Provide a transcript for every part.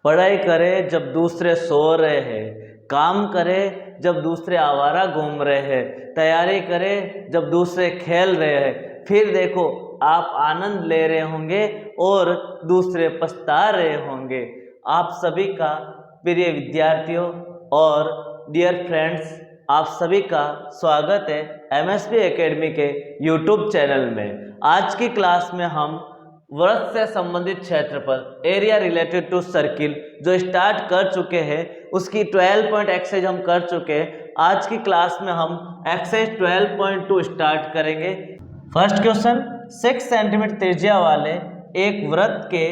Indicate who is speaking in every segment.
Speaker 1: पढ़ाई करे जब दूसरे सो रहे हैं, काम करे जब दूसरे आवारा घूम रहे हैं, तैयारी करे जब दूसरे खेल रहे हैं, फिर देखो आप आनंद ले रहे होंगे और दूसरे पछता रहे होंगे। आप सभी का प्रिय विद्यार्थियों और डियर फ्रेंड्स, आप सभी का स्वागत है एमएसपी एकेडमी के यूट्यूब चैनल में। आज की क्लास में हम वृत्त से संबंधित क्षेत्रफल एरिया रिलेटेड टू सर्किल जो स्टार्ट कर चुके हैं, उसकी 12 पॉइंट एक्सरसाइज हम कर चुके हैं। आज की क्लास में हम एक्सरसाइज 12.2 स्टार्ट करेंगे। फर्स्ट क्वेश्चन, 6 सेंटीमीटर त्रिज्या वाले एक वृत्त के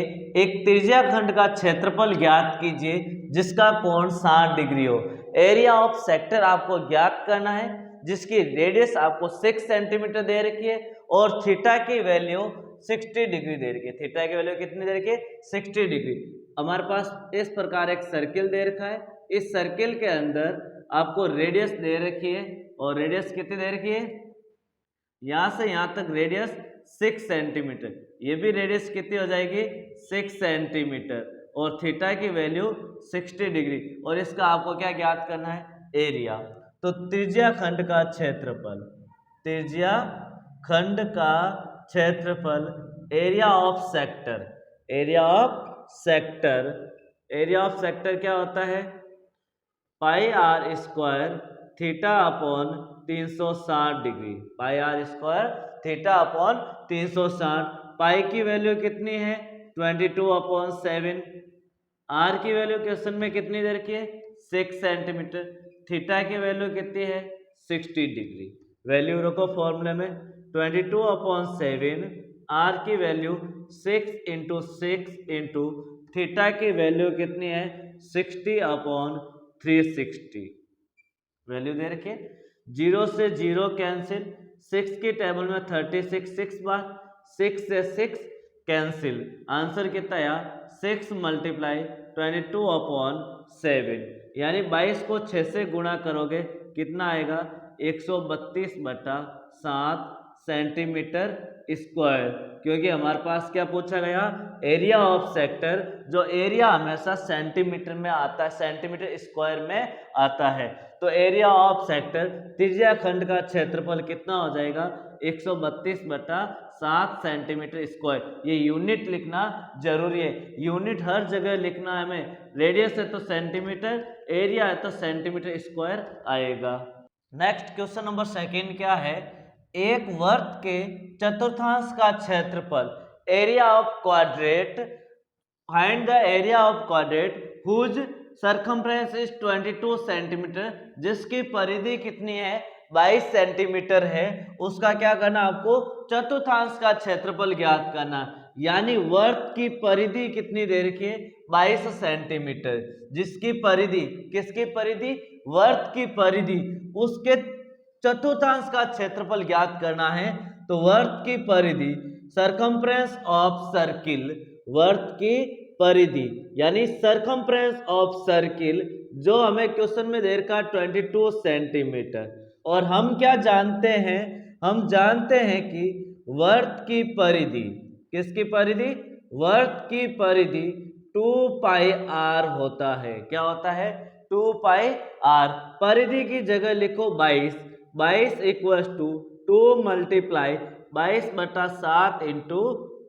Speaker 1: एक त्रिज्या खंड का क्षेत्रफल ज्ञात कीजिए जिसका कोण 60 डिग्री हो। एरिया ऑफ सेक्टर आपको ज्ञात करना है जिसकी रेडियस आपको 6 सेंटीमीटर दे रखी है और थीटा की वैल्यू 60 डिग्री दे रखी है। थीटा की वैल्यू कितनी दे रखी है? 60 डिग्री। हमारे पास इस प्रकार एक सर्किल दे रखा है। इस सर्किल के अंदर आपको रेडियस दे रखी है और रेडियस कितनी दे रखी है? यहाँ से यहाँ तक रेडियस 6 सेंटीमीटर। ये भी रेडियस कितनी हो जाएगी? 6 सेंटीमीटर और थीटा की वैल्यू 60 डिग्री। और इसका आपको क्या ज्ञात करना है? एरिया। तो त्रिज्या खंड का क्षेत्रफल, त्रिज्या खंड का क्षेत्रफल, area of sector, area of sector, area of sector क्या होता है? Pi r square theta upon 360 degree, pi r square theta upon 360। Pi की वैल्यू कितनी है? 22/7। आर की वैल्यू क्वेश्चन में कितनी दे रखी है? 6 सेंटीमीटर। थीटा की वैल्यू कितनी है? 60 डिग्री। वैल्यू रखो फॉर्मूले में, 22/7। आर की वैल्यू 6 इंटू 6 इंटू थीटा की वैल्यू कितनी है? 60/360। वैल्यू दे रखिए। 0 से 0 कैंसिल, 6 की टेबल में 36 6 बार, 6 से 6 कैंसिल। आंसर कितना आया? 6 × 22/7 यानी 22 को 6 से गुणा करोगे कितना आएगा? 132/7 सेंटीमीटर स्क्वायर। क्योंकि हमारे पास क्या पूछा गया? एरिया ऑफ सेक्टर, जो एरिया हमेशा सेंटीमीटर में आता है, सेंटीमीटर स्क्वायर में आता है। तो एरिया ऑफ सेक्टर त्रिज्या खंड का क्षेत्रफल कितना हो जाएगा? 132/7 सेंटीमीटर स्क्वायर। ये यूनिट लिखना जरूरी है, यूनिट हर जगह लिखना है हमें। रेडियस है तो सेंटीमीटर, एरिया है तो सेंटीमीटर स्क्वायर आएगा। नेक्स्ट क्वेश्चन नंबर सेकंड क्या है? एक वृत्त के चतुर्थांश का क्षेत्रफल, area of quadrant, find the area of quadrant whose circumference is 22 centimetre, जिसकी परिधि कितनी है? 22 सेंटीमीटर है। उसका क्या करना आपको? चतुर्थांश का क्षेत्रफल ज्ञात करना। यानी वृत्त की परिधि कितनी दे रखी है? 22 सेंटीमीटर, जिसकी परिधि, किसकी परिधि? वृत्त की परिधि, उसके चतुर्थांश का क्षेत्रफल ज्ञात करना है। तो वृत्त की परिधि, सरकमफ्रेंस ऑफ सर्किल, वृत्त की परिधि यानी सरकमफ्रेंस ऑफ सर्किल, जो हमें क्वेश्चन में दे रखा 22 सेंटीमीटर। और हम क्या जानते हैं? हम जानते हैं कि वृत्त की परिधि, किसकी परिधि? वृत्त की परिधि 2πr होता है। क्या होता है? 2πr। परिधि की जगह लिखो 22, 22 इक्वल्स टू 2 × 22/7 इंटू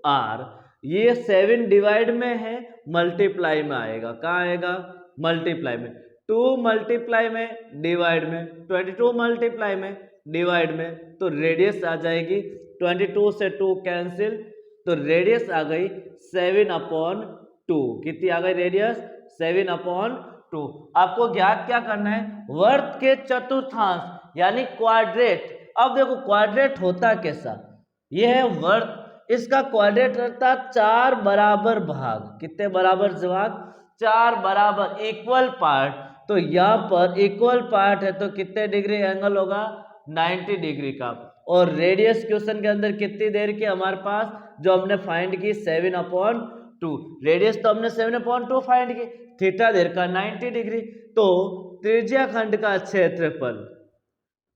Speaker 1: r। ये 7 डिवाइड में है, मल्टीप्लाई में आएगा। कहाँ आएगा? मल्टीप्लाई में। 2 मल्टीप्लाई में, डिवाइड में, 22 मल्टीप्लाई में, डिवाइड में, तो रेडियस आ जाएगी। 22 से 2 कैंसिल, तो रेडियस आ गई 7/2। कितनी आ गई रेडियस? 7/2। आपको ज्ञात क्या करना है? वृत्त के चतुर्थांश यानी क्वाड्रेट। अब देखो क्वाड्रेट होता कैसा? यह है वृत्त, इसका क्वाड्रेट रहता 4 बराबर भाग। कितने बराबर भाग? 4 बराबर इक्वल पार्ट। तो यहाँ पर इक्वल पार्ट है तो कितने डिग्री एंगल होगा? 90 डिग्री का। और रेडियस क्वेश्चन के अंदर कितनी देर की हमारे पास, जो हमने फाइंड की 7/2। रेडियस तो हमने 7/2 फाइंड की, थीटा देर का 90 डिग्री। तो त्रिज्या खंड का क्षेत्रफल,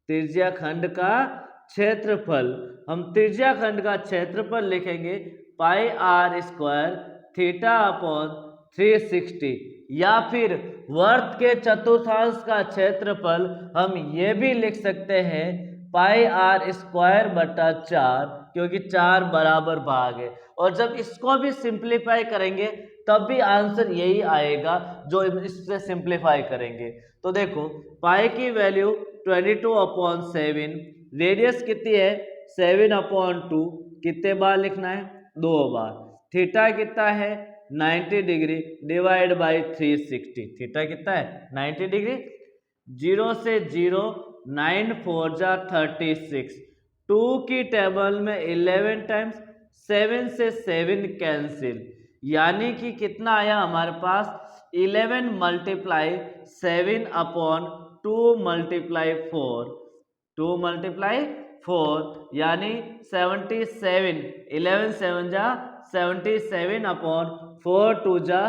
Speaker 1: त्रिज्या खंड का क्षेत्रफल, हम त्रिज्या खंड का क्षेत्रफल लिखेंगे पाई r² थीटा अपॉन 360, या फिर वर्त के चतुर्थांश का क्षेत्रफल हम ये भी लिख सकते हैं पाई आर स्क्वायर बटा 4, क्योंकि 4 बराबर भाग है। और जब इसको भी सिंप्लीफाई करेंगे तब भी आंसर यही आएगा जो इससे सिंप्लीफाई करेंगे। तो देखो पाई की वैल्यू 22/7, रेडियस कितनी है 7/2, कितने बार लिखना है 2 बार। थीटा कितना है 90 डिग्री डिवाइड बाई 360, थीटा कितना है 90 डिग्री। 0 से 0, 9 4 जा 36, 2 की टेबल में 11 टाइम्स, 7 से 7 कैंसिल, यानी कि कितना आया हमारे पास 11 मल्टीप्लाई 7/2 मल्टीप्लाई 4, 2 मल्टीप्लाई 4 यानी 77, 11 7 जा 77/4, 2 जा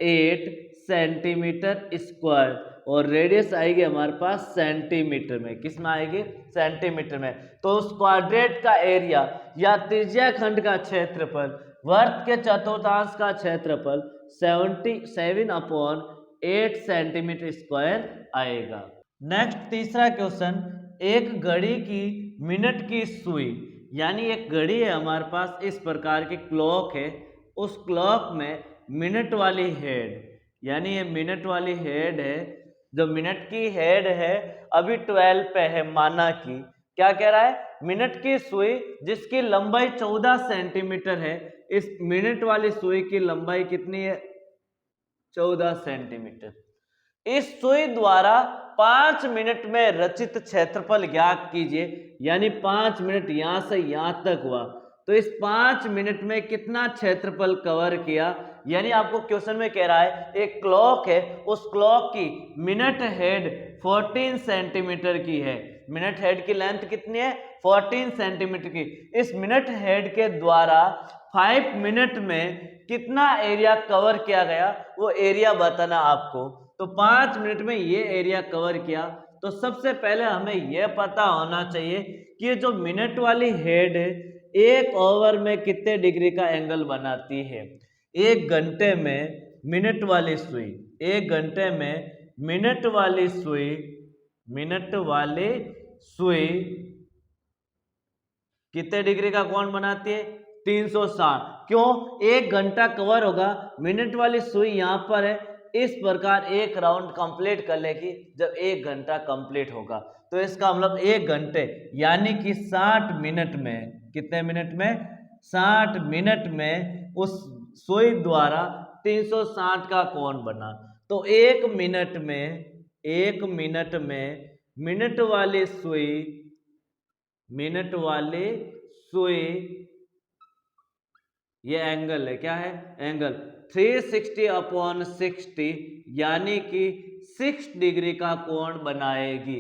Speaker 1: 8 सेंटीमीटर स्क्वायर। और रेडियस आएगी हमारे पास सेंटीमीटर में, किस में आएगी सेंटीमीटर में। तो उस क्वाड्रेट का एरिया या त्रिज्या खंड का क्षेत्रफल, वर्त के चतुर्थांश का क्षेत्रफल 77/8 सेंटीमीटर स्क्वायर आएगा। नेक्स्ट तीसरा क्वेश्चन, एक घड़ी की मिनट की सुई, यानी एक घड़ी है हमारे पास, इस प्रकार की क्लॉक है, उस क्लॉक में मिनट वाली हेड, यानी ये मिनट वाली हेड है, जो मिनट की हेड है अभी 12 पे है, माना कि क्या कह रहा है मिनट की सुई जिसकी लंबाई 14 सेंटीमीटर है, इस मिनट वाली सुई की लंबाई कितनी है 14 सेंटीमीटर। इस सुई द्वारा 5 मिनट में रचित क्षेत्रफल ज्ञात कीजिए, यानी 5 मिनट यहां से यहां तक हुआ, तो इस 5 मिनट में कितना क्षेत्रफल कवर किया। यानी आपको क्वेश्चन में कह रहा है एक क्लॉक है, उस क्लॉक की मिनट हेड 14 सेंटीमीटर की है, मिनट हेड की लेंथ कितनी है 14 सेंटीमीटर की। इस मिनट हेड के द्वारा 5 मिनट में कितना एरिया कवर किया गया वो एरिया बताना आपको। तो 5 मिनट में ये एरिया कवर किया, तो सबसे पहले हमें यह पता होना चाहिए कि ये जो मिनट वाली हेड है एक ओवर में कितने डिग्री का एंगल बनाती है। एक घंटे में मिनट वाली सुई, एक घंटे में मिनट वाली सुई, मिनट वाली सुई कितने डिग्री का कोण बनाती है 360। क्यों, एक घंटा कवर होगा, मिनट वाली सुई यहां पर है, इस प्रकार एक राउंड कंप्लीट कर लेगी जब एक घंटा कंप्लीट होगा। तो इसका मतलब एक घंटे यानी कि 60 मिनट में, कितने मिनट में 60 मिनट में उस सुई द्वारा 360 का कोण बना। तो एक मिनट में, एक मिनट में मिनट वाली सुई, मिनट वाली सुई, ये एंगल है, क्या है एंगल 360/60, यानी कि 6 डिग्री का कोण बनाएगी।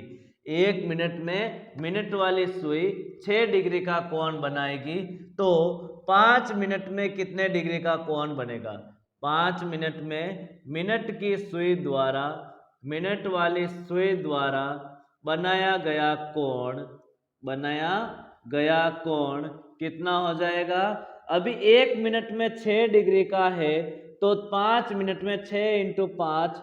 Speaker 1: एक मिनट में मिनट वाली सुई 6 डिग्री का कोण बनाएगी। तो 5 मिनट में कितने डिग्री का कोण बनेगा, 5 मिनट में मिनट की सुई द्वारा, मिनट वाली सुई द्वारा बनाया गया कोण, बनाया गया कोण कितना हो जाएगा। अभी एक मिनट में 6 डिग्री का है, तो 5 मिनट में 6 × 5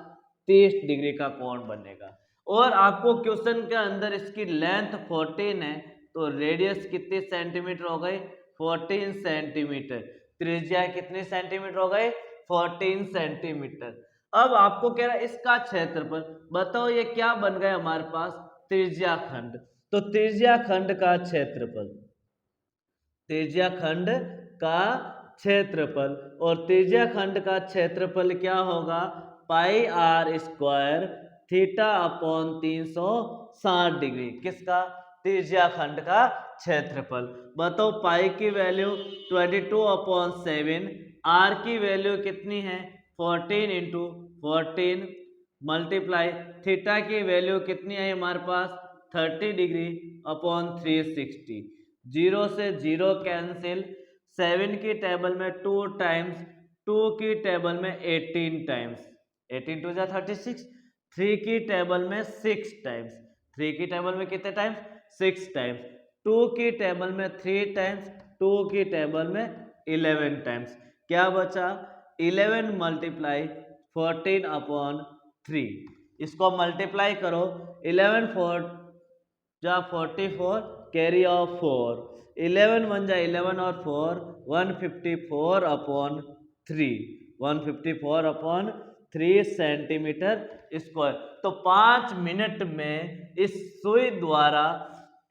Speaker 1: 30 डिग्री का कोण बनेगा। और आपको क्वेश्चन के अंदर इसकी लेंथ 14 है, तो रेडियस कितनी सेंटीमीटर हो गई 14 सेंटीमीटर, त्रिज्या कितनी सेंटीमीटर हो गई 14 सेंटीमीटर। अब आपको कह रहा है इसका क्षेत्रफल बताओ, ये क्या बन गया हमारे पास त्रिज्या खंड। तो त्रिज्या खंड का क्षेत्रफल, त्रिज्या खंड का क्षेत्रफल, और त्रिज्या खंड का क्षेत्रफल क्या होगा पाई आर स्क्वायर θ/360 डिग्री, किसका त्रिज्या खंड का क्षेत्रफल। बताओ पाई की वैल्यू 22/7, आर की वैल्यू कितनी है 14 × 14 मल्टीप्लाई थीटा की वैल्यू कितनी है हमारे पास 30 डिग्री अपॉन 360। 0 से 0 कैंसिल, 7 की टेबल में 2 टाइम्स, 2 की टेबल में 18 टाइम्स, 18 2 जा 36, 3 की टेबल में 6 टाइम्स, 3 की टेबल में कितने टाइम्स 6 टाइम्स, 2 की टेबल में 3 टाइम्स, 2 की टेबल में 11 टाइम्स। क्या बचा 11 मल्टीप्लाई 14/3। इसको मल्टीप्लाई करो, 11 4 जा 44, कैरी ऑफ 4, 11 1 जा 11 और 4 154/3, 154/3 सेंटीमीटर स्क्वायर। तो 5 मिनट में इस सुई द्वारा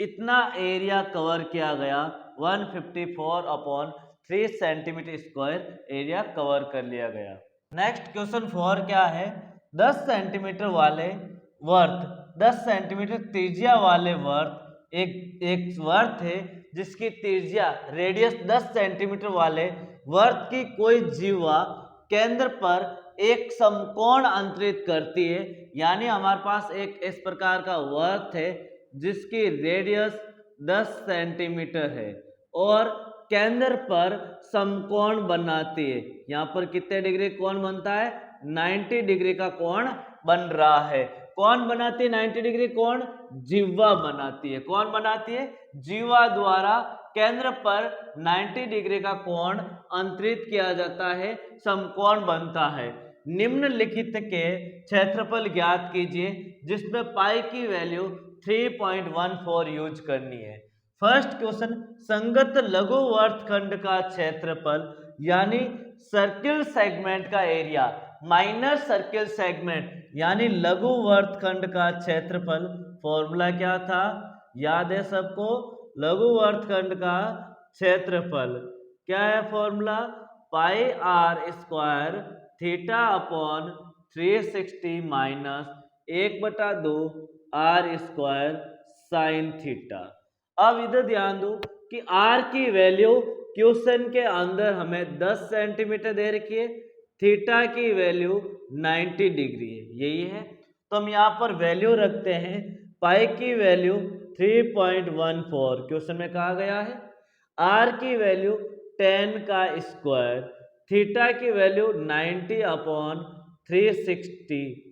Speaker 1: इतना एरिया कवर किया गया, 154/3 सेंटीमीटर स्क्वायर एरिया कवर कर लिया गया। नेक्स्ट क्वेश्चन 4 क्या है, 10 सेंटीमीटर वाले वर्थ, 10 सेंटीमीटर त्रिज्या वाले वर्थ, एक वर्थ है जिसकी त्रिज्या रेडियस 10 सेंटीमीटर वाले वर्थ की कोई जीवा केंद्र पर एक समकोण अंतरित करती है। यानी हमारे पास एक इस प्रकार का वर्थ है जिसकी रेडियस 10 सेंटीमीटर है और केंद्र पर समकोण बनाती है। यहाँ पर कितने डिग्री कोण बनता है, 90 डिग्री का कोण बन रहा है। कौन बनाती है 90 डिग्री कोण, जीवा बनाती है। कौन बनाती है, जीवा द्वारा केंद्र पर 90 डिग्री का कोण अंतरित किया जाता है, समकोण बनता है। निम्नलिखित के क्षेत्रफल ज्ञात कीजिए जिसमें पाई की वैल्यू 3.14 यूज करनी है। फर्स्ट क्वेश्चन, संगत लघु वर्तखंड का क्षेत्रफल यानी सर्किल सेगमेंट का एरिया, माइनर सर्किल सेगमेंट यानी लघु वर्तखंड का क्षेत्रफल। फॉर्मूला क्या था, याद है सबको, लघु वर्तखंड का क्षेत्रफल क्या है formula, pi r square theta upon 360 minus 1/2 r square sine theta. अब इधर ध्यान दो कि आर की वैल्यू क्वेश्चन के अंदर हमें 10 सेंटीमीटर दे रखी है, थीटा की वैल्यू 90 डिग्री है, यही है। तो हम यहाँ पर वैल्यू रखते हैं, पाई की वैल्यू 3.14 क्वेश्चन में कहा गया है, आर की वैल्यू 10 का स्क्वायर, थीटा की वैल्यू 90/360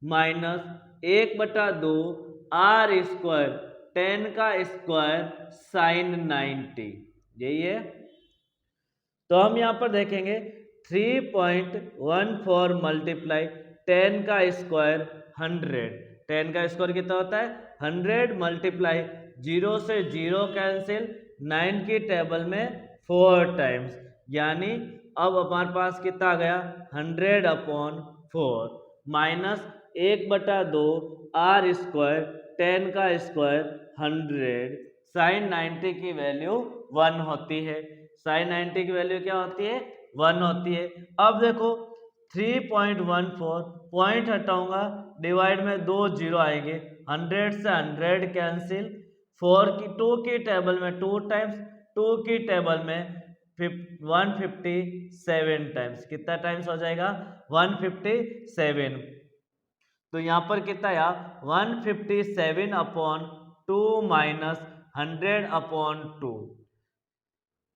Speaker 1: माइनस 1/2 आर स्क्वायर, 10 का स्क्वायर साइन 90, यही है। तो हम यहाँ पर देखेंगे 3.14 मल्टीप्लाई 10 का स्क्वायर 100, 10 का स्क्वायर कितना होता है 100 मल्टीप्लाई 0 से 0 कैंसिल, 9 की टेबल में 4 टाइम्स, यानी अब हमारे पास कितना आ गया 100/4 माइनस 1/2 आर स्क्वायर, 10 का स्क्वायर 100, साइन 90 की वैल्यू 1 होती है। साइन 90 की वैल्यू क्या होती है 1 होती है। अब देखो 3.14 पॉइंट हटाऊंगा, डिवाइड में 2 जीरो आएंगे, 100 से 100 कैंसिल, 2 की टेबल में 2 टाइम्स, 2 की टेबल में 157 टाइम्स, कितना टाइम्स हो जाएगा 157। तो यहाँ पर कितना आया 157/2 माइनस 100/2,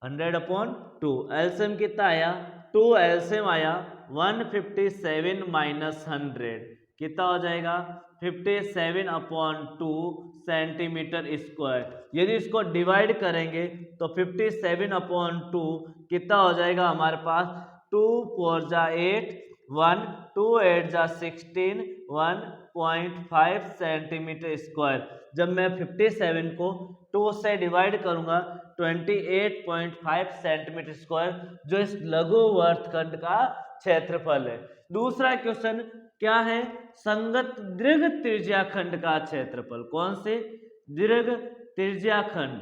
Speaker 1: 100/2 एलसीएम कितना आया 2, एलसीएम आया 157 माइनस 100 कितना हो जाएगा 57/2 सेंटीमीटर स्क्वायर। यदि इसको डिवाइड करेंगे तो 57/2 कितना हो जाएगा हमारे पास 2 4 जा 8, 1 2 8 जा 16, 1.5 सेंटीमीटर स्क्वायर। जब मैं 57 को 2 से डिवाइड करूंगा 28.5 सेंटीमीटर स्क्वायर, जो इस लघु वर्तखंड का क्षेत्रफल है। दूसरा क्वेश्चन क्या है, संगत दीर्घ त्रिज्याखंड का क्षेत्रफल। कौन से दीर्घ त्रिज्याखंड,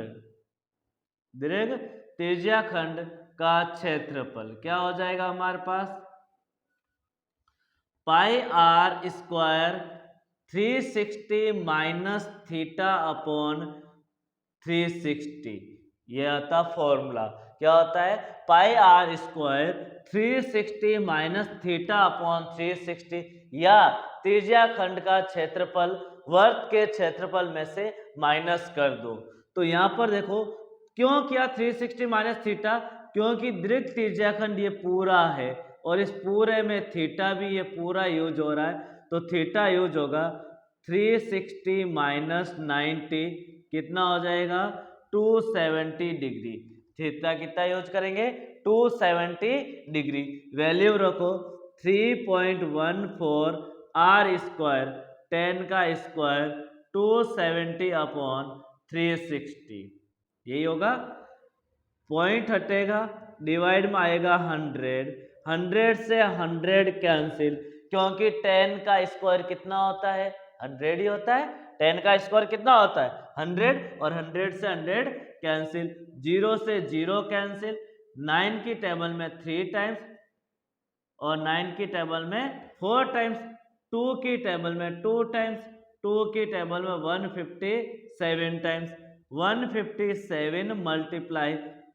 Speaker 1: दीर्घ त्रिज्याखंड का क्षेत्रफल क्या हो जाएगा हमारे पास, pi r square 360 minus theta upon 360, ये आता फॉर्मूला क्या होता है, pi r square 360 minus theta upon 360, या त्रिज्याखंड का क्षेत्रफल वर्त के क्षेत्रफल में से माइनस कर दो। तो यहाँ पर देखो क्यों किया 360 माइनस थीटा, क्योंकि दीर्घ त्रिज्याखंड ये पूरा है और इस पूरे में थीटा भी ये पूरा यूज हो रहा है, तो थीटा यूज होगा 360 माइनस 90 कितना हो जाएगा 270 डिग्री। थीटा कितना यूज करेंगे 270 डिग्री। वैल्यू रखो 3.14 आर स्क्वायर 10 का स्क्वायर 270 अपॉन 360, यही होगा। पॉइंट हटेगा, डिवाइड में आएगा 100, 100 से 100 कैंसिल, क्योंकि 10 का स्क्वायर कितना होता है, 100 ही होता है। 10 का स्क्वायर कितना होता है, 100, और 100 से 100 कैंसिल, 0 से 0 कैंसिल, 9 की टेबल में 3 टाइम्स और 9 की टेबल में 4 टाइम्स, 2 की टेबल में 2 टाइम्स, 2 की टेबल में 157 टाइम्स, 157 मल्टीप्लाई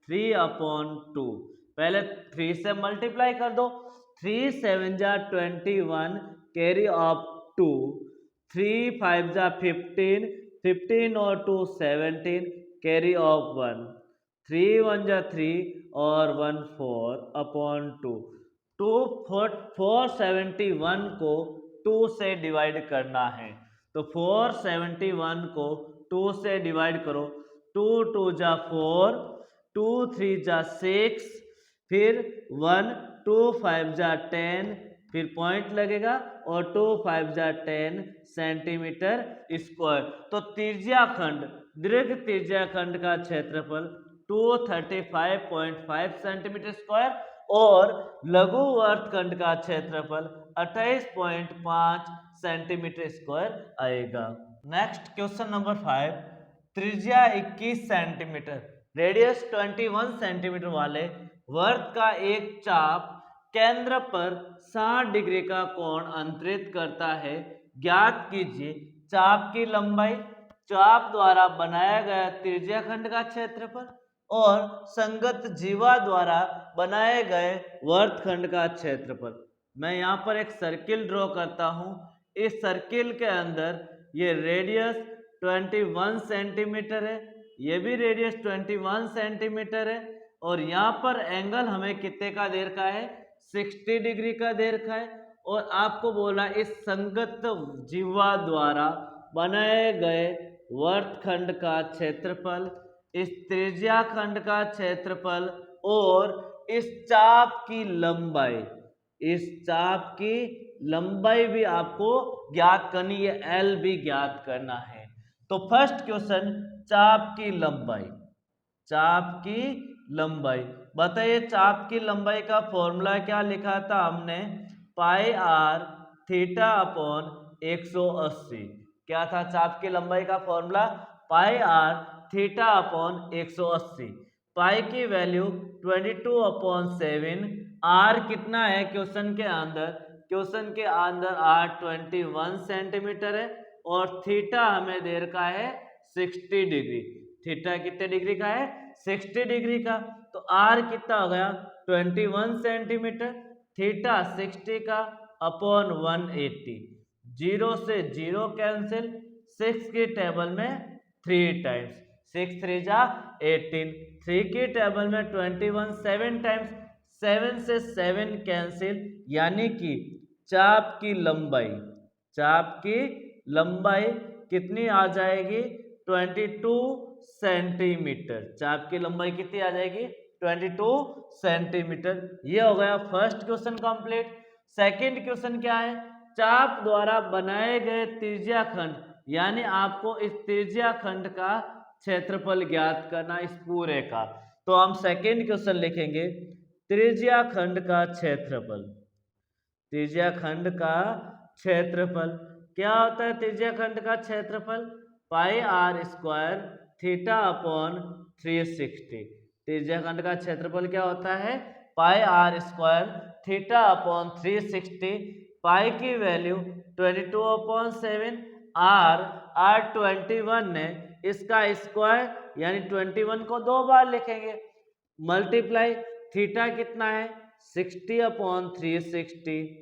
Speaker 1: 3/2। पहले 3 से मल्टीप्लाई कर दो, 3 7 जा 21 कैरी ऑफ 2, 3 5 जा 15, 15 और 2 17 कैरी ऑफ 1, 3 1 जा 3 और 1 4/2। 471 को 2 से डिवाइड करना है, तो 471 को 2 से डिवाइड करो, 2 2 जा 4, 2 3 जा 6, फिर 1, 2 5 जा 10, फिर पॉइंट लगेगा, और 2 5 जा 10 सेंटीमीटर स्क्वायर। तो त्रिज्याखंड, दीर्घ त्रिज्याखंड का क्षेत्रफल 235.5 सेंटीमीटर स्क्वायर और लघु वर्तखंड का क्षेत्रफल 28.5 सेंटीमीटर स्क्वायर आएगा। नेक्स्ट क्वेश्चन नंबर 5, त्रिज्या 21 सेंटीमीटर रेडियस 21 सेंटीमीटर वाले वर्त का एक चाप केंद्र पर 60 डिग्री का कोण अंतरित करता है, ज्ञात कीजिए चाप की लंबाई, चाप द्वारा बनाया गया त्रिज्याखंड का क्षेत्रफल और संगत जीवा द्वारा बनाए गए वर्तखंड का क्षेत्रफल। मैं यहाँ पर एक सर्किल ड्रॉ करता हूँ। इस सर्किल के अंदर ये रेडियस 21 सेंटीमीटर है, ये भी रेडियस 21 सेंटीमीटर है, और यहाँ पर एंगल हमें कितने का दे रखा है, 60 डिग्री का दे रखा है। और आपको बोला इस संगत जीवा द्वारा बनाए गए वर्तखंड का क्षेत्रफल, इस त्रिज्याखंड का क्षेत्रफल और इस चाप की लंबाई, इस चाप की लंबाई भी आपको ज्ञात करनी है, एल भी ज्ञात करना है। तो फर्स्ट क्वेश्चन, चाप की लंबाई, चाप की लंबाई बताइए। चाप की लंबाई का फॉर्मूला क्या लिखा था हमने, पाई आर थीटा अपॉन 180। क्या था चाप की लंबाई का formula, pi r theta upon 180। पाई की वैल्यू 22/7, आर कितना है क्वेश्चन के अंदर, क्वेश्चन के अंदर आर 21 सेंटीमीटर है, और थीटा हमें दे रखा है 60 डिग्री। थीटा कितने डिग्री का है, 60 डिग्री का। तो आर कितना हो गया 21 सेंटीमीटर, थीटा 60 का अपॉन 180, 0 से 0 कैंसिल, 6 की टेबल में 3 टाइम्स, 6 3 जा 18, 3 की टेबल में 21 7 टाइम्स, 7 से 7 कैंसिल, यानी कि चाप की लंबाई, चाप की लंबाई कितनी आ जाएगी, 22 सेंटीमीटर। चाप की लंबाई कितनी आ जाएगी, 22 सेंटीमीटर। ये हो गया first question complete. Second question क्या है, चाप द्वारा बनाए गए त्रिज्याखंड, यानी आपको इस त्रिज्याखंड का क्षेत्रफल ज्ञात करना, इस पूरे का। तो हम सेकंड क्वेश्चन लिखेंगे, त्रिज्याखंड का क्षेत्रफल, त्रिज्याखंड का क्षेत्रफल क्या होता है, त्रिज्याखंड का क्षेत्रफल pi r square theta upon 360। त्रिज्याखंड का क्षेत्रफल क्या होता है, pi r square theta upon 360। Pi की वैल्यू 22/7, आर 21 है, इसका स्क्वायर यानी 21 को 2 बार लिखेंगे, मल्टीप्लाई थीटा कितना है 60/360,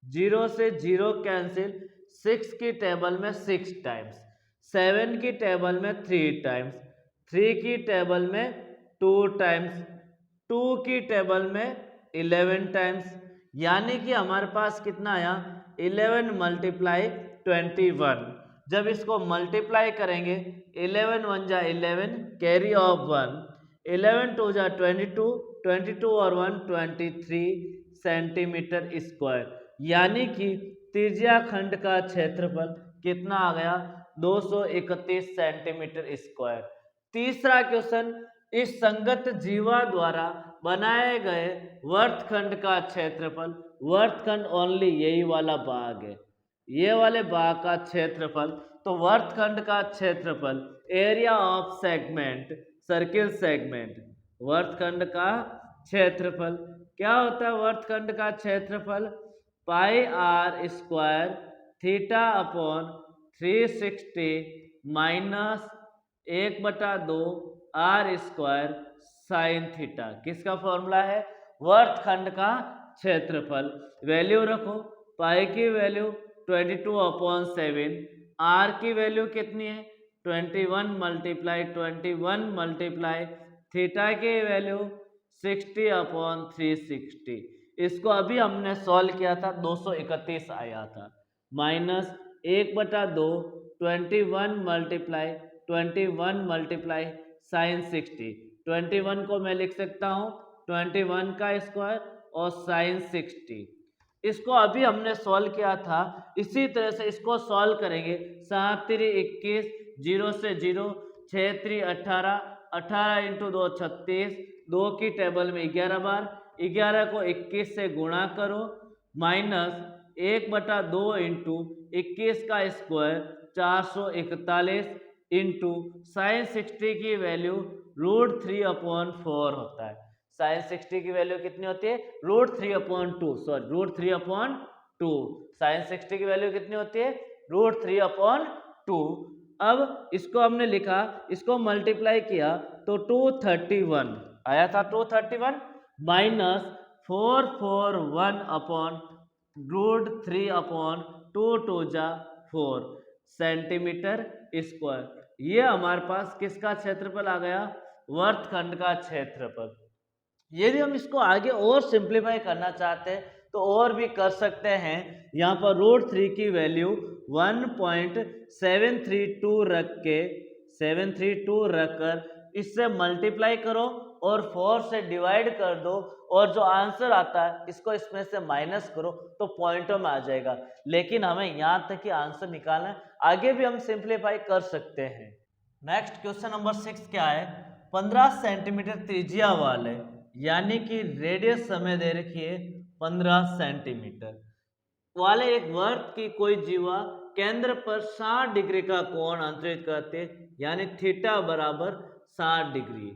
Speaker 1: 0 से 0 कैंसिल, 6 की टेबल में 6 टाइम्स, 7 की टेबल में 3 टाइम्स, 3 की टेबल में 2 टाइम्स, 2 की टेबल में 11 टाइम्स, यानी कि हमारे पास कितना आया 11 मल्टीप्लाई 21। जब इसको मल्टीप्लाई करेंगे 11 1 जा 11 कैरी ऑफ 1, 11 2 जा 22, 22 और 1 23 सेंटीमीटर स्क्वायर, यानी कि त्रिज्या खंड का क्षेत्रफल कितना आ गया 231 सेंटीमीटर स्क्वायर। तीसरा क्वेश्चन, इस संगत जीवा द्वारा बनाए गए वर्तखंड का क्षेत्रफल, वर्तखंड ओनली यही वाला भाग है, ये वाले भाग का क्षेत्रफल, तो वर्तखंड का क्षेत्रफल area of segment, circle segment, वर्तखंड का क्षेत्रफल क्या होता है? वर्तखंड का क्षेत्रफल pi r square theta upon 360 minus 1/2 r square sine theta. किसका फॉर्मूला है? वर्तखंड का क्षेत्रफल। वैल्यू रखो, पाई की वैल्यू 22/7, आर की वैल्यू कितनी है 21 मल्टीप्लाई 21 मल्टीप्लाई थीटा की वैल्यू 60/360। इसको अभी हमने सॉल्व किया था 231 आया था, माइनस 1/2 21 मल्टीप्लाई 21 मल्टीप्लाई साइन 60। 21 को मैं लिख सकता हूँ 21 का स्क्वायर और साइन 60। इसको अभी हमने सॉल्व किया था, इसी तरह से इसको सॉल्व करेंगे। 7 3 21, 0 से 0, 6 3 18, 18 × 2 36, 2 की टेबल में 11 बार, 11 को 21 से गुणा करो, माइनस 1/2 × 21 का स्क्वायर 441 इंटू साइन 60 की वैल्यू √3/4 होता है। साइन 60 की वैल्यू कितनी होती है? √3/2, सॉरी √3/2। साइन 60 की वैल्यू कितनी होती है? √3/2। अब इसको हमने लिखा, इसको मल्टीप्लाई किया तो 231 आया था, 231 माइनस 441/√3/2 2 जा 4 सेंटीमीटर स्क्वायर। ये हमारे पास किसका क्षेत्रफल आ गया? वर्तखंड का क्षेत्रफल। यदि हम इसको आगे और सिंप्लीफाई करना चाहते हैं तो और भी कर सकते हैं। यहाँ पर √3 की वैल्यू 1.732 रख के 732 रखकर इससे मल्टीप्लाई करो और 4 से डिवाइड कर दो, और जो आंसर आता है इसको इसमें से माइनस करो तो पॉइंटों में आ जाएगा। लेकिन हमें यहाँ तक ही आंसर निकालना है, आगे भी हम सिंप्लीफाई कर सकते हैं। नेक्स्ट क्वेश्चन नंबर 6 क्या है? 15 सेंटीमीटर त्रिज्या वाले, यानी कि रेडियस हमें दे रखी है 15 सेंटीमीटर वाले एक वर्त की कोई जीवा केंद्र पर 60 डिग्री का कोण अंतरित करते, यानी थीटा बराबर 60 डिग्री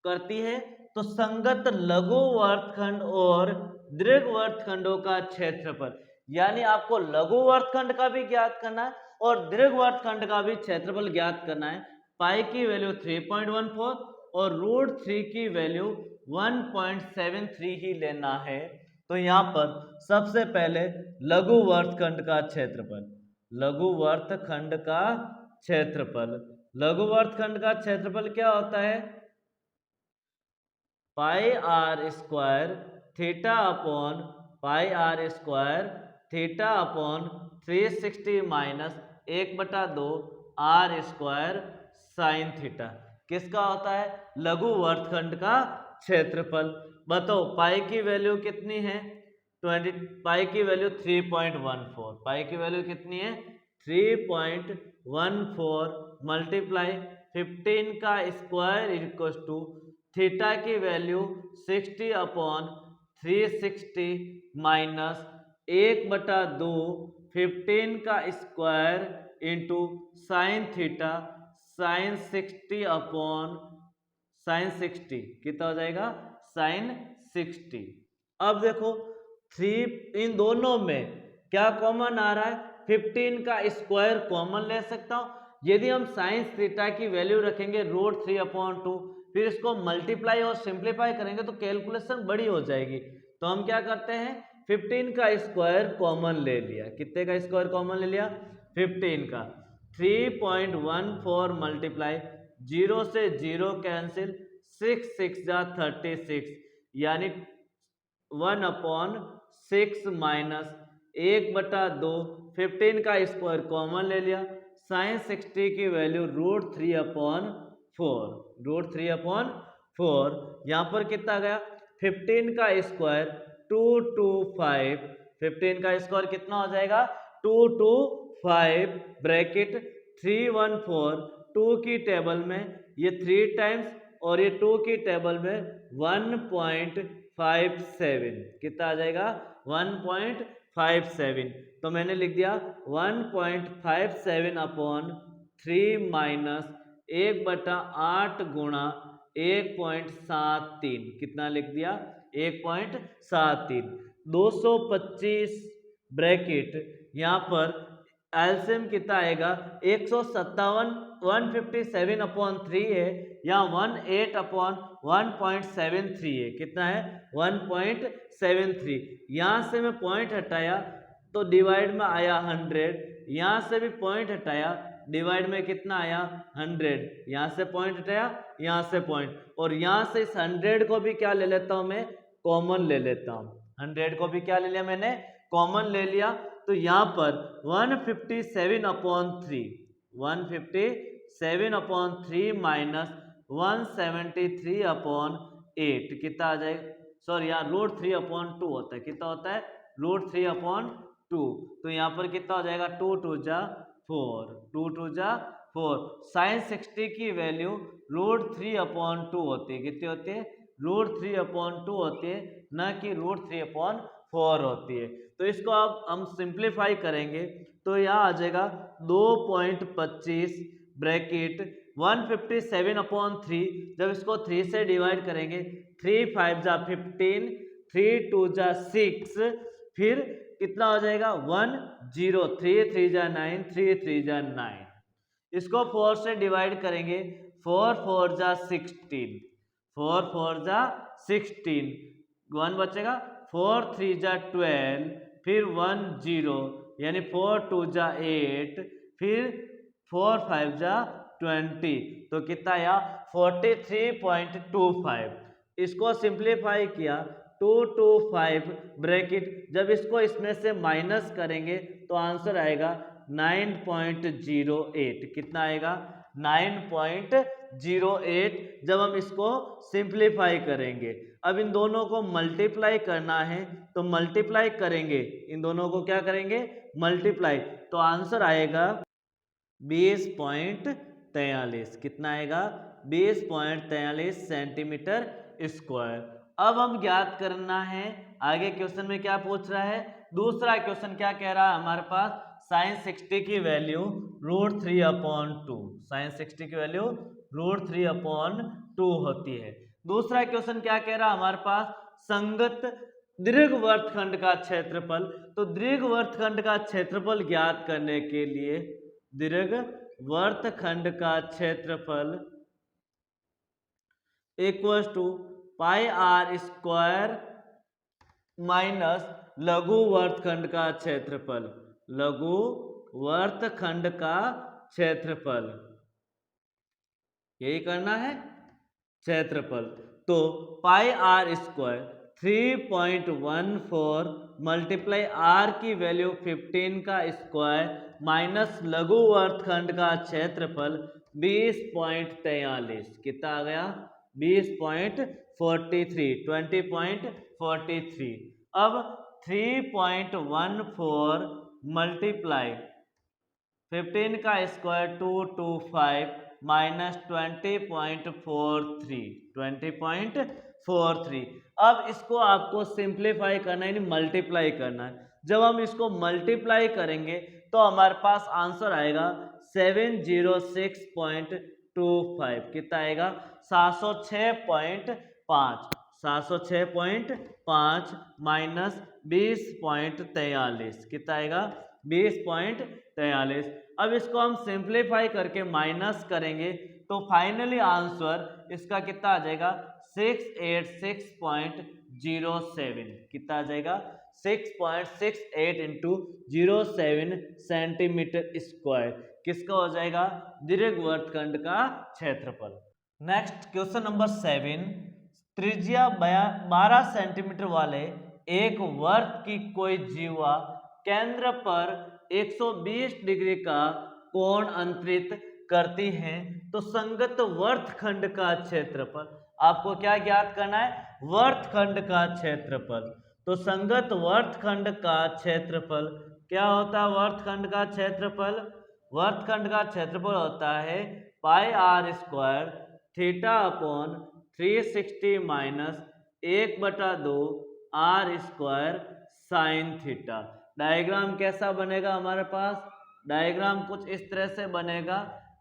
Speaker 1: करती है, तो संगत लघु वर्तखंड और दीर्घ वर्तखंडों का क्षेत्रफल, यानी आपको लघु वर्तखंड का भी ज्ञात करना है और दीर्घ वर्तखंड का भी क्षेत्रफल ज्ञात करना है। पाई की वैल्यू 3.14 और √3 की वैल्यू 1.73 ही लेना है। तो यहाँ पर सबसे पहले लघु वर्तखंड का क्षेत्रफल, लघु वर्तखंड का क्षेत्रफल, लघु वर्तखंड का क्षेत्रफल क्या होता है? Pi r square theta upon pi r square theta upon 360 minus 1/2 r square sine theta. किसका होता है? लघु वर्तखंड का क्षेत्रफल। बताओ पाई की वैल्यू कितनी है? 20, पाई की वैल्यू 3.14, पाई की वैल्यू कितनी है? 3.14 मल्टीप्लाई 15 का स्क्वायर इक्वल टू थीटा की वैल्यू 60/360 माइनस 1/2 15 का square into sine theta sine 60 कितना हो जाएगा? साइन 60। अब देखो 3 इन दोनों में क्या कॉमन आ रहा है? 15 का स्क्वायर कॉमन ले सकता हूं। यदि हम साइन थीटा की वैल्यू रखेंगे √3/2, फिर इसको मल्टीप्लाई और सिंप्लीफाई करेंगे तो कैलकुलेशन बड़ी हो जाएगी। तो हम क्या करते हैं? 15 का स्क्वायर कॉमन ले लिया। कितने का स्क्वायर कॉमन ले लिया? 15 का। 3.14 मल्टीप्लाई 0 से 0 कैंसिल, 6 6 जा 36, यानी 1/6 माइनस 1/2 15 का स्क्वायर कॉमन ले लिया। साइन 60 की वैल्यू √3/4, √3/4 यहाँ पर कितना गया? 15 का स्क्वायर 225, 15 का स्क्वायर कितना हो जाएगा 225 ब्रैकेट 314, 2 की टेबल में ये 3 टाइम्स और ये 2 की टेबल में 1.57, कितना आ जाएगा 1.57। तो मैंने लिख दिया 1.57 अपॉन 3 माइनस 1/8 गुणा 1.73, कितना लिख दिया 1.73। 225 ब्रैकेट यहाँ पर एलसीएम कितना आएगा 157, 157 अपॉन 3 है, यहाँ 18 अपॉन 1.73 है, कितना है 1.73। यहाँ से मैं पॉइंट हटाया तो डिवाइड में आया 100, यहाँ से भी पॉइंट हटाया डिवाइड में कितना आया 100, यहाँ से पॉइंट हटाया यहाँ से पॉइंट, और यहाँ से इस 100 को भी क्या ले लेता हूँ मैं कॉमन ले लेता हूँ, 100 को भी क्या ले लिया मैंने कॉमन ले लिया। तो यहाँ पर 157 अपॉन 3, 157 अपॉन 3 माइनस 173 अपॉन 8 कितना आ जाएगा, सॉरी यहाँ √3 अपॉन 2 होता है, कितना होता है √3 अपॉन 2। तो यहाँ पर कितना हो जाएगा 2 2 जा 4, 2 2 जा 4। साइन 60 की वैल्यू √3 अपॉन 2 होती है, कितनी होती है √3 अपॉन 2 होती है, न कि √3 अपॉन 4 होती है। तो इसको अब हम सिंप्लीफाई करेंगे तो यहाँ आ जाएगा 2.25 ब्रैकेट 157 अपॉन 3, जब इसको 3 से डिवाइड करेंगे 3 5 जा 15, 3 2 जा 6, फिर कितना हो जाएगा 1 0, 3 3 जा 9, 3 3 जा 9। इसको 4 से डिवाइड करेंगे 4 4 जा 16, 4 4 जा 16, 1 बचेगा 4 3 जा 12, फिर 1 0, यानी 4 2 जा 8, फिर 4 5 जा 20, तो कितना आया 43.25। इसको सिंप्लीफाई किया 225 ब्रैकेट, जब इसको इसमें से माइनस करेंगे तो आंसर आएगा 9.08, कितना आएगा 9.08 जब हम इसको सिंप्लीफाई करेंगे। अब इन दोनों को मल्टीप्लाई करना है तो मल्टीप्लाई करेंगे, इन दोनों को क्या करेंगे मल्टीप्लाई, तो आंसर आएगा 20.43, कितना आएगा 20.43 सेंटीमीटर स्क्वायर। अब हम ज्ञात करना है आगे क्वेश्चन में क्या पूछ रहा है, दूसरा क्वेश्चन क्या कह रहा है हमारे पास साइन 60 की वैल्यू √3 अपॉन 2, साइन 60 की वैल्यू √3 अपॉन 2 होती है। दूसरा क्वेश्चन क्या कह रहा है हमारे पास संगत दीर्घवृत्तखंड का क्षेत्रफल, तो दीर्घवृत्तखंड का क्षेत्रफल ज्ञात करने के लिए दीर्घवृत्तखंड का क्षेत्रफल इक्वल्स टू πr² माइनस लघु वर्तखंड का क्षेत्रफल, लघु वर्तखंड का क्षेत्रफल, यही करना है क्षेत्रफल। तो πr² 3.14 मल्टीप्लाई r की वैल्यू 15 का स्क्वायर माइनस लघु वर्तखंड का क्षेत्रफल 20.43, कितना आ गया 20.43, 20.43। अब 3.14 मल्टीप्लाई 15 का स्क्वायर 225 माइनस 20.43, 20.43। अब इसको आपको सिंप्लीफाई करना है, मल्टीप्लाई करना है। जब हम इसको मल्टीप्लाई करेंगे तो हमारे पास आंसर आएगा 706.25, कितना आएगा 706.5, 706.5 माइनस 20.43, कितना आएगा 20.43। अब इसको हम सिंप्लीफाई करके माइनस करेंगे तो फाइनली आंसर इसका कितना आ जाएगा 686.07, कितना आ जाएगा 6.68 इंटू 07 सेंटीमीटर स्क्वायर, किसका हो जाएगा दीर्घवृत्तखंड का क्षेत्रफल। नेक्स्ट क्वेश्चन नंबर 7, त्रिज्या 12 सेंटीमीटर वाले एक वर्त की कोई जीवा केंद्र पर 120 डिग्री का कोण अंतरित करती हैं तो संगत वर्तखंड का क्षेत्रफल। आपको क्या ज्ञात करना है? वर्तखंड का क्षेत्रफल। तो संगत वर्तखंड का क्षेत्रफल क्या होता है? वर्तखंड का क्षेत्रफल, वर्तखंड का क्षेत्रफल होता है pi r square theta upon 360 minus 1/2 r square sine theta. Diagram कैसा बनेगा हमारे पास? डायग्राम कुछ इस तरह से बनेगा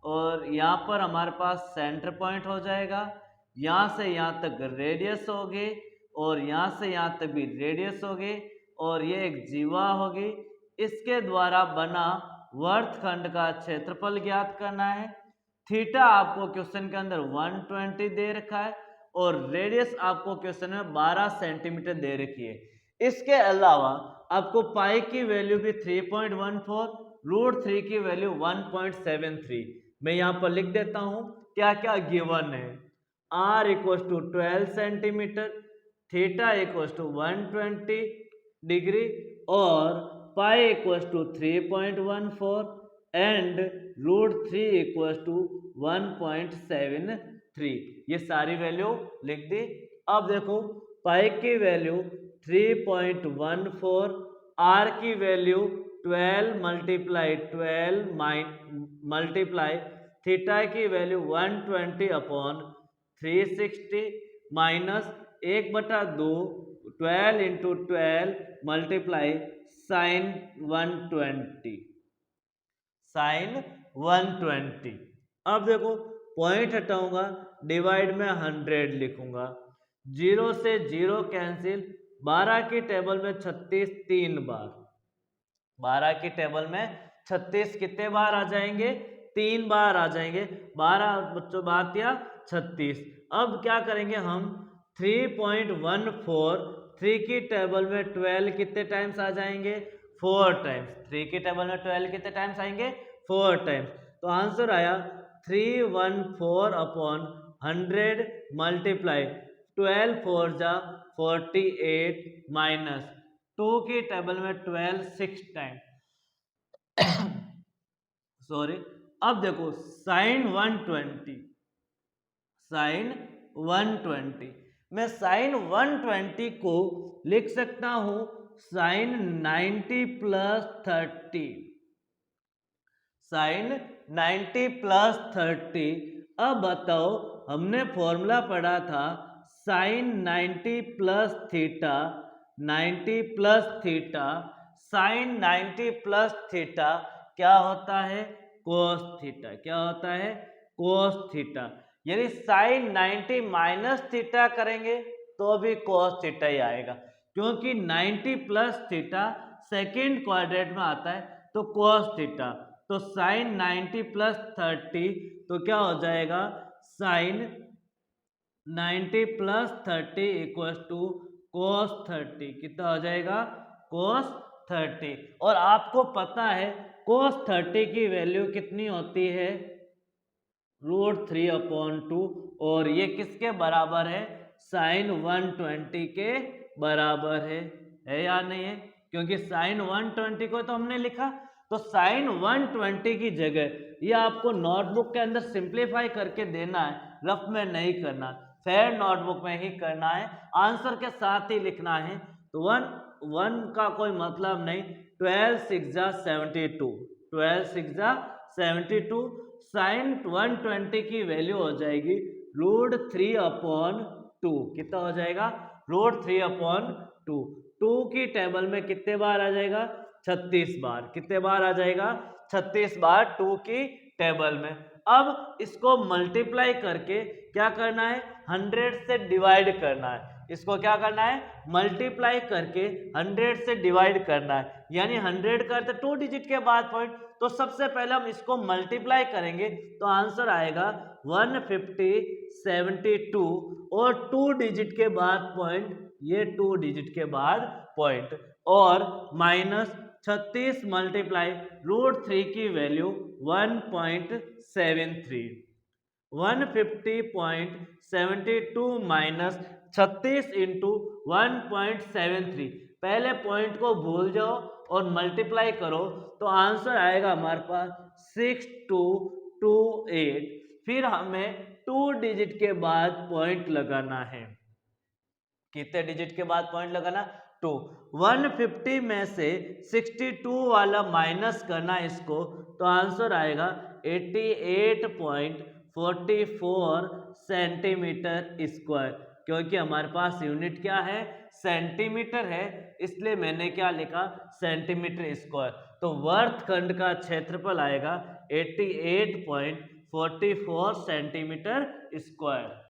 Speaker 1: और यहाँ पर हमारे पास सेंटर पॉइंट हो जाएगा, यहाँ से यहाँ तक रेडियस होगी और यहाँ से यहाँ तक भी रेडियस होगी और ये एक जीवा होगी। इसके द्वारा बना वर्तखंड का क्षेत्रफल ज्ञात करना है। थीटा आपको क्वेश्चन के अंदर 120 दे रखा है और रेडियस आपको क्वेश्चन में 12 सेंटीमीटर दे रखी है। इसके अलावा आपको पाई की वैल्यू भी 3.14, √3 की वैल्यू 1.73। मैं यहाँ पर लिख देता हूँ क्या क्या गिवन है। r equal to 12 centimetre, theta equal to 120 degree और pi equal to 3.14 and √3 equal to 1.73। ये सारी वैल्यू लिख दी। अब देखो पाई की वैल्यू 3.14, आर की वैल्यू 12 मल्टीप्लाई थीटा की value 120 upon 360 minus 1/2 12 into 12 multiply sine 120। अब देखो पॉइंट हटाऊंगा, डिवाइड में 100 लिखूंगा, 0 से 0 कैंसिल, 12 की टेबल में 36 3 बार, 12 की टेबल में 36 कितने बार आ जाएंगे? 3 बार आ जाएंगे। 12 बच्चों बात या 36। अब क्या करेंगे हम? 3.14, 3 की टेबल में 12 कितने टाइम्स आ जाएंगे? 4 टाइम्स। 3 की टेबल में 12 कितने टाइम्स आएंगे? 4 टाइम्स। तो आंसर आया 314 अपॉन 100 मल्टीप्लाई 12 4 जा 48 माइनस 2 की टेबल में 12 6 टाइम सॉरी। अब देखो साइन 120, मैं साइन 120 को लिख सकता हूं साइन 90 प्लस 30, साइन 90 प्लस 30। अब बताओ हमने फॉर्मूला पढ़ा था sine 90 plus theta, 90 plus theta, sine 90 plus theta क्या होता है? Cos theta. क्या होता है? Cos theta. यदि साइन 90 माइनस थीटा करेंगे तो भी कोस थीटा ही आएगा, क्योंकि 90 प्लस थीटा सेकेंड क्वाड्रेंट में आता है तो कोस थीटा। तो साइन 90 प्लस 30 तो क्या हो जाएगा? साइन 90 प्लस 30 इक्वल टू कोस 30। कितना हो जाएगा? कोस 30। और आपको पता है कोस 30 की वैल्यू कितनी होती है? √3/2। और ये किसके बराबर है? साइन 120 के बराबर है या नहीं है? क्योंकि साइन 120 को तो हमने लिखा, तो साइन 120 की जगह ये आपको नोटबुक के अंदर सिंप्लीफाई करके देना है, रफ में नहीं करना, फेयर नोटबुक में ही करना है, आंसर के साथ ही लिखना है। तो 1 का कोई मतलब नहीं, 12 6 जा 72, 12 6 जा 72। साइन 120 की वैल्यू हो जाएगी √3/2। कितना हो जाएगा? √3/2। 2 की टेबल में कितने बार आ जाएगा? 36 बार। कितने बार आ जाएगा? 36 बार 2 की टेबल में। अब इसको मल्टीप्लाई करके क्या करना है? 100 से डिवाइड करना है। इसको क्या करना है? मल्टीप्लाई करके 100 से डिवाइड करना है, यानी 100 करते 2 डिजिट के बाद पॉइंट। तो सबसे पहले हम इसको मल्टीप्लाई करेंगे तो आंसर आएगा 150 72 और 2 डिजिट के बाद पॉइंट, ये 2 डिजिट के बाद पॉइंट, और माइनस 36 मल्टीप्लाई √3 की वैल्यू 1.73। 150.72 minus 36 into 1.73। पहले पॉइंट को भूल जाओ और मल्टीप्लाई करो तो आंसर आएगा हमारे पास 6228। फिर हमें 2 डिजिट के बाद पॉइंट लगाना है। कितने डिजिट के बाद पॉइंट लगाना? 2। 150 में से 62 वाला माइनस करना इसको, तो आंसर आएगा 88.44 सेंटीमीटर स्क्वायर। क्योंकि हमारे पास यूनिट क्या है? सेंटीमीटर है, इसलिए मैंने क्या लिखा? Centimetre square. तो वर्गखंड का क्षेत्रफल आएगा 88.44 सेंटीमीटर स्क्वायर।